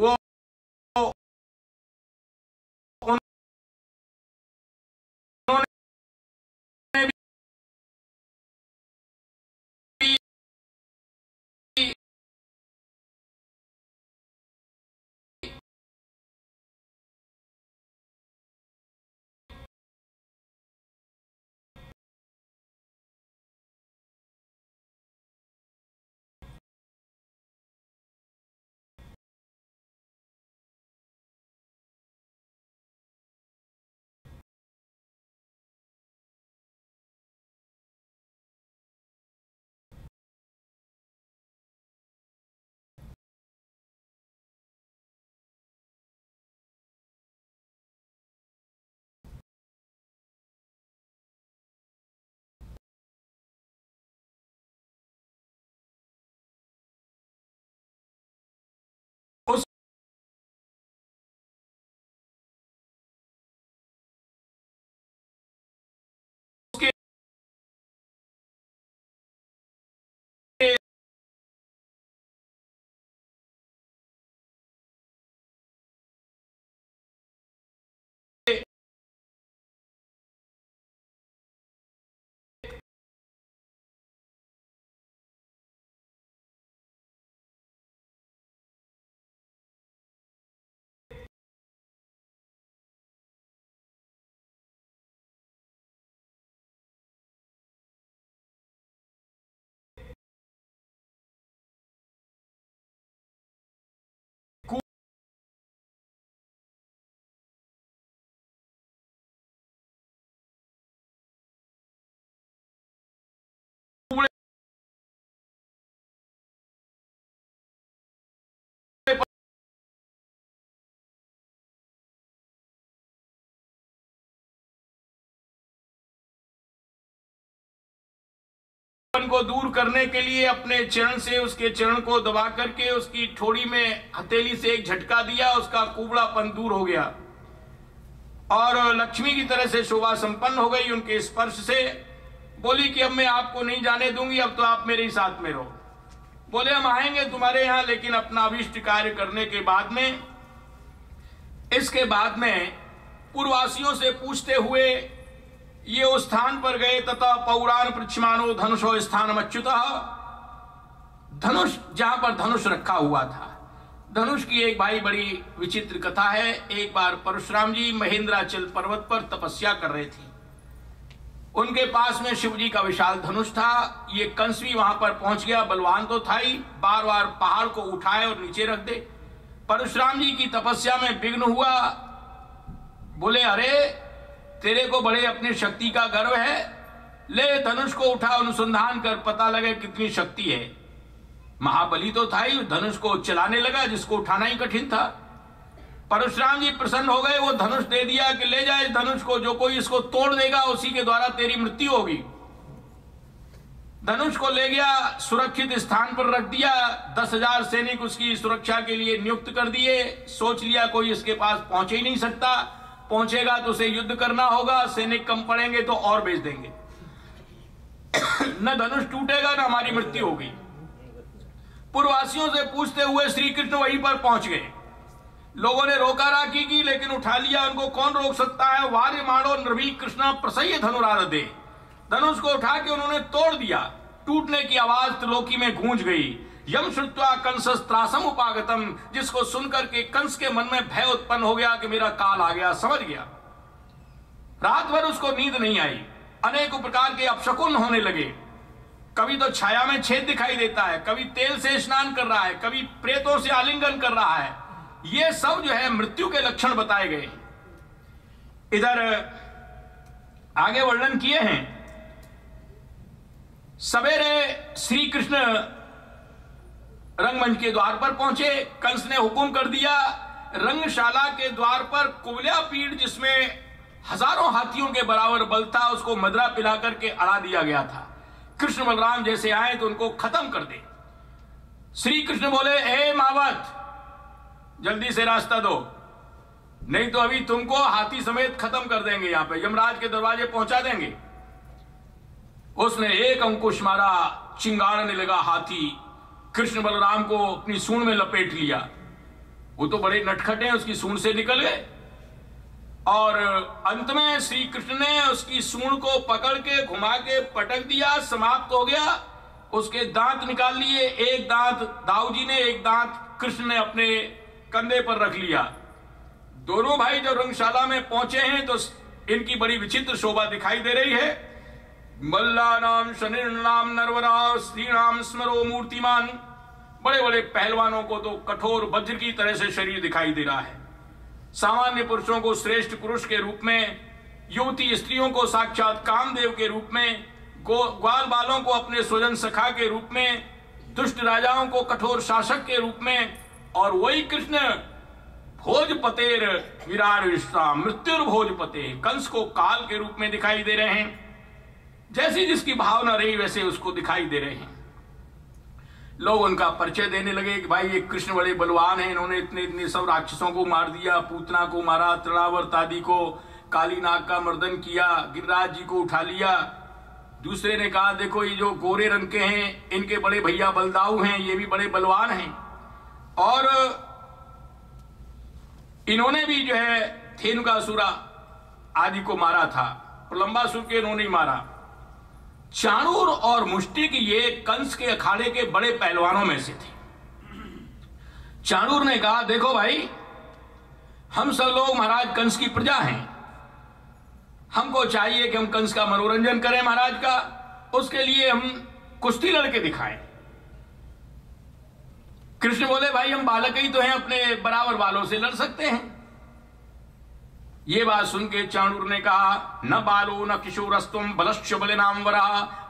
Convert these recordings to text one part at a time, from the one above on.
वो को दूर करने के लिए अपने चरण से उसके चरण को दबा करके उसकी ठोड़ी में हथेली से एक झटका दिया, उसका कुबड़ापन दूर हो गया और लक्ष्मी की तरह से शोभा संपन्न हो गई उनके स्पर्श से। बोली कि अब मैं आपको नहीं जाने दूंगी, अब तो आप मेरे ही साथ में रहो। बोले हम आएंगे तुम्हारे यहां, लेकिन अपना अभिष्ट कार्य करने के बाद में, इसके बाद में पूर्ववासियों से पूछते हुए ये उस स्थान पर गए। तथा पौराण पृच्छमानो धनुषो स्थान अच्युतः, धनुष जहां पर धनुष रखा हुआ था। धनुष की एक भाई बड़ी विचित्र कथा है। एक बार परशुराम जी महेंद्राचल पर्वत पर तपस्या कर रहे थे, उनके पास में शिव जी का विशाल धनुष था। ये कंस भी वहां पर पहुंच गया, बलवान तो था ही, बार बार पहाड़ को उठाए और नीचे रख दे। परशुराम जी की तपस्या में विघ्न हुआ। बोले अरे तेरे को बड़े अपनी शक्ति का गर्व है, ले धनुष को उठा, अनुसंधान कर पता लगे कितनी शक्ति है। महाबली तो था ही, धनुष को चलाने लगा जिसको उठाना ही कठिन था। परशुराम जी प्रसन्न हो गए, वो धनुष दे दिया कि ले जाए धनुष को, जो कोई इसको तोड़ देगा उसी के द्वारा तेरी मृत्यु होगी। धनुष को ले गया, सुरक्षित स्थान पर रख दिया। 10,000 सैनिक उसकी सुरक्षा के लिए नियुक्त कर दिए। सोच लिया कोई इसके पास पहुंच ही नहीं सकता, पहुंचेगा तो उसे युद्ध करना होगा, सैनिक कम पड़ेंगे तो और भेज देंगे। न धनुष टूटेगा न हमारी मृत्यु होगी। पूर्ववासियों से पूछते हुए श्री कृष्ण वहीं पर पहुंच गए। लोगों ने रोका राखी की, लेकिन उठा लिया। उनको कौन रोक सकता है। वार्य माणो नृभी कृष्ण प्रसह्य धनुरारदे, धनुष को उठा के उन्होंने तोड़ दिया। टूटने की आवाज त्रिलोकी में गूंज गई। यम श्रुत्वा कंस त्रासम उपागतम, जिसको सुनकर के कंस के मन में भय उत्पन्न हो गया कि मेरा काल आ गया, समझ गया। रात भर उसको नींद नहीं आई, अनेक प्रकार के अपशकुन होने लगे। कभी तो छाया में छेद दिखाई देता है, कभी तेल से स्नान कर रहा है, कभी प्रेतों से आलिंगन कर रहा है। ये सब जो है मृत्यु के लक्षण बताए गए। इधर आगे वर्णन किए हैं। सवेरे श्री कृष्ण रंगमंच के द्वार पर पहुंचे। कंस ने हुक्म कर दिया, रंगशाला के द्वार पर कुबल्या पीड़ जिसमें हजारों हाथियों के बराबर बल था, उसको मदरा पिला करके अड़ा दिया गया था। कृष्ण बलराम जैसे आए तो उनको खत्म कर दे। श्री कृष्ण बोले, हे मावत, जल्दी से रास्ता दो, नहीं तो अभी तुमको हाथी समेत खत्म कर देंगे, यहां पे यमराज के दरवाजे पहुंचा देंगे। उसने एक अंकुश मारा, चिंगारने लगा हाथी। कृष्ण बलराम को अपनी सूंड में लपेट लिया। वो तो बड़े नटखट हैं, उसकी सूंड से निकल गए। और अंत में श्री कृष्ण ने उसकी सूंड को पकड़ के घुमा के पटक दिया, समाप्त हो गया। उसके दांत निकाल लिए, एक दांत दाऊ जी ने, एक दांत कृष्ण ने अपने कंधे पर रख लिया। दोनों भाई जब रंगशाला में पहुंचे हैं तो इनकी बड़ी विचित्र शोभा दिखाई दे रही है। मल्लानाम शनिर्नाम नरवरा श्रीराम स्मरो मूर्तिमान। बड़े बड़े पहलवानों को तो कठोर वज्र की तरह से शरीर दिखाई दे रहा है। सामान्य पुरुषों को श्रेष्ठ पुरुष के रूप में, युवती स्त्रियों को साक्षात कामदेव के रूप में, ग्वाल बालों को अपने स्वजन सखा के रूप में, दुष्ट राजाओं को कठोर शासक के रूप में, और वही कृष्ण भोजपतेर विराट विश्राम मृत्युर भोजपते कंस को काल के रूप में दिखाई दे रहे हैं। जैसी जिसकी भावना रही वैसे उसको दिखाई दे रहे हैं। लोग उनका परिचय देने लगे कि भाई ये कृष्ण बड़े बलवान हैं, इन्होंने इतने इतने सब राक्षसों को मार दिया, पूतना को मारा, तृणावर्त आदि को, काली नाग का मर्दन किया, गिरिराज जी को उठा लिया। दूसरे ने कहा देखो ये जो गोरे रंग के हैं इनके बड़े भैया बलदाऊ हैं, ये भी बड़े बलवान हैं, और इन्होंने भी जो है धेनुकासुर आदि को मारा था, प्रलंबासुर के इन्होंने ही मारा। चाणूर और मुष्टिक ये कंस के अखाड़े के बड़े पहलवानों में से थे। चाणूर ने कहा देखो भाई हम सब लोग महाराज कंस की प्रजा हैं, हमको चाहिए कि हम कंस का मनोरंजन करें महाराज का, उसके लिए हम कुश्ती लड़के दिखाएं। कृष्ण बोले भाई हम बालक ही तो हैं, अपने बराबर वालों से लड़ सकते हैं। ये बात सुन के चाणूर ने कहा न बालो न किशोरस्तुम बलश्च बलिनाम वरा।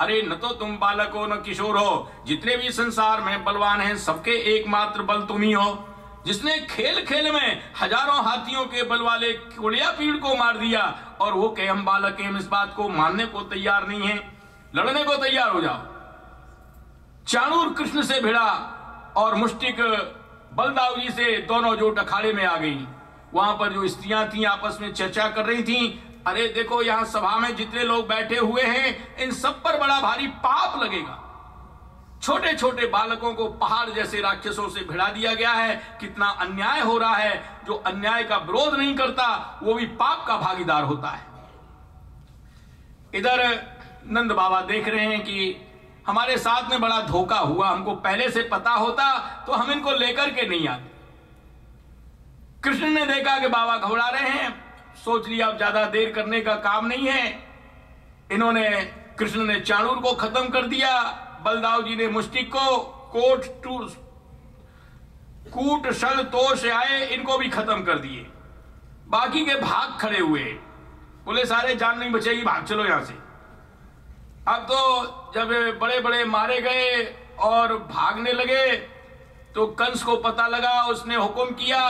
अरे न तो तुम बालक हो न किशोर हो, जितने भी संसार में बलवान हैं सबके एकमात्र बल तुम ही हो, जिसने खेल खेल में हजारों हाथियों के बल वाले कुलिया पीड़ को मार दिया, और वो कहे हम बालक हैं, हम इस बात को मानने को तैयार नहीं है, लड़ने को तैयार हो जाओ। चाणूर कृष्ण से भिड़ा और मुष्टिक बलदाऊ जी से दोनों जोट अखाड़े में आ गई। वहां पर जो स्त्रियां थी आपस में चर्चा कर रही थी, अरे देखो यहाँ सभा में जितने लोग बैठे हुए हैं इन सब पर बड़ा भारी पाप लगेगा। छोटे छोटे बालकों को पहाड़ जैसे राक्षसों से भिड़ा दिया गया है, कितना अन्याय हो रहा है। जो अन्याय का विरोध नहीं करता वो भी पाप का भागीदार होता है। इधर नंद बाबा देख रहे हैं कि हमारे साथ में बड़ा धोखा हुआ, हमको पहले से पता होता तो हम इनको लेकर के नहीं आते। कृष्ण ने देखा कि बाबा घबरा रहे हैं, सोच लिया अब ज्यादा देर करने का काम नहीं है। इन्होंने कृष्ण ने चाणूर को खत्म कर दिया, बलदाऊ जी ने मुष्टिक को, कूट शल तोष आए इनको भी खत्म कर दिए। बाकी के भाग खड़े हुए, बोले सारे जान नहीं बचेगी, भाग चलो यहां से। अब तो जब बड़े बड़े मारे गए और भागने लगे तो कंस को पता लगा, उसने हुक्म किया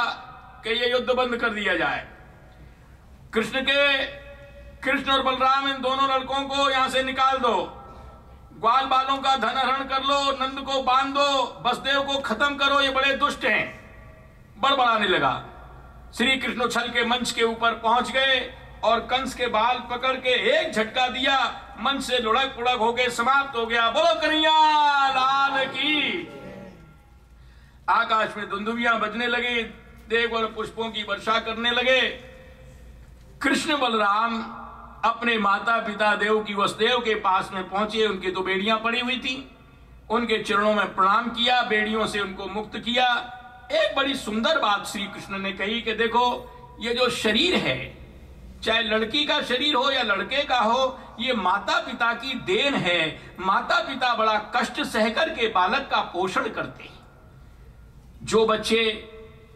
कि ये युद्ध बंद कर दिया जाए। कृष्ण और बलराम इन दोनों लड़कों को यहां से निकाल दो, ग्वाल बालों का धन हरण कर लो, नंद को बांध दो, वसुदेव को खत्म करो, ये बड़े दुष्ट हैं। बड़बड़ाने लगा। श्री कृष्ण उछल के मंच के ऊपर पहुंच गए और कंस के बाल पकड़ के एक झटका दिया, मंच से लुढ़क पुढ़क होके समाप्त हो गया। बोलो कन्हैया लाल की। आकाश में दुंदुभियां बजने लगी, देव और पुष्पों की वर्षा करने लगे। कृष्ण बलराम अपने माता पिता देव की वसुदेव के पास में पहुंचे। उनकी तो बेड़ियां पड़ी हुई थी, उनके चरणों में प्रणाम किया, बेड़ियों से उनको मुक्त किया। एक बड़ी सुंदर बात श्री कृष्ण ने कही कि देखो ये जो शरीर है, चाहे लड़की का शरीर हो या लड़के का हो, ये माता पिता की देन है। माता पिता बड़ा कष्ट सहकर के बालक का पोषण करते हैं। जो बच्चे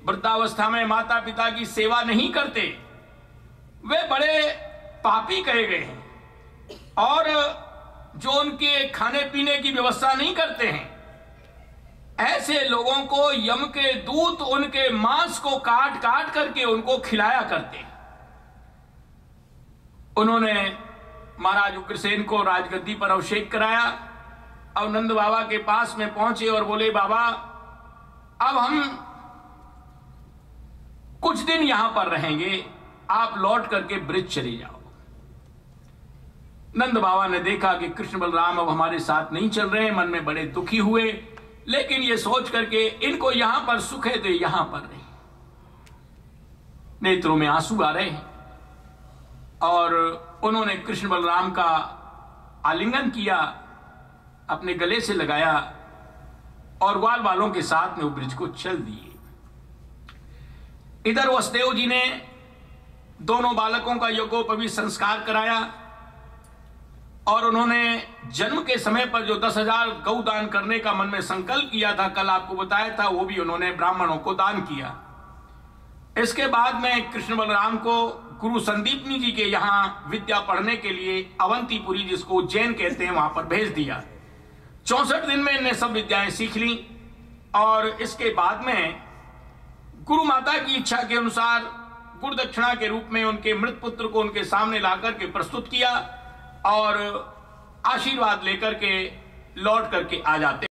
वृद्धावस्था में माता पिता की सेवा नहीं करते वे बड़े पापी कहे गए हैं, और जो उनके खाने पीने की व्यवस्था नहीं करते हैं ऐसे लोगों को यम के दूत उनके मांस को काट काट करके उनको खिलाया करते हैं। उन्होंने महाराज उग्रसेन को राजगद्दी पर अभिषेक कराया। अब नंद बाबा के पास में पहुंचे और बोले बाबा अब हम कुछ दिन यहां पर रहेंगे, आप लौट करके ब्रिज चले जाओ। नंद बाबा ने देखा कि कृष्ण बलराम अब हमारे साथ नहीं चल रहे हैं, मन में बड़े दुखी हुए, लेकिन ये सोच करके इनको यहां पर सुख है तो यहां पर नहीं। नेत्रों में आंसू आ रहे हैं और उन्होंने कृष्ण बलराम का आलिंगन किया, अपने गले से लगाया और ग्वाल वालों के साथ में वो ब्रिज को चल दिए। इधर वसुदेव जी ने दोनों बालकों का यज्ञोपवीत संस्कार कराया और उन्होंने जन्म के समय पर जो 10,000 गौ दान करने का मन में संकल्प किया था, कल आपको बताया था, वो भी उन्होंने ब्राह्मणों को दान किया। इसके बाद में कृष्ण बलराम को गुरु संदीपनी जी के यहां विद्या पढ़ने के लिए अवंतीपुरी, जिसको उज्जैन कहते हैं, वहां पर भेज दिया। 64 दिन में इन्हें सब विद्याएं सीख ली और इसके बाद में गुरु माता की इच्छा के अनुसार गुरु दक्षिणा के रूप में उनके मृत पुत्र को उनके सामने लाकर के प्रस्तुत किया और आशीर्वाद लेकर के लौट करके आ जाते।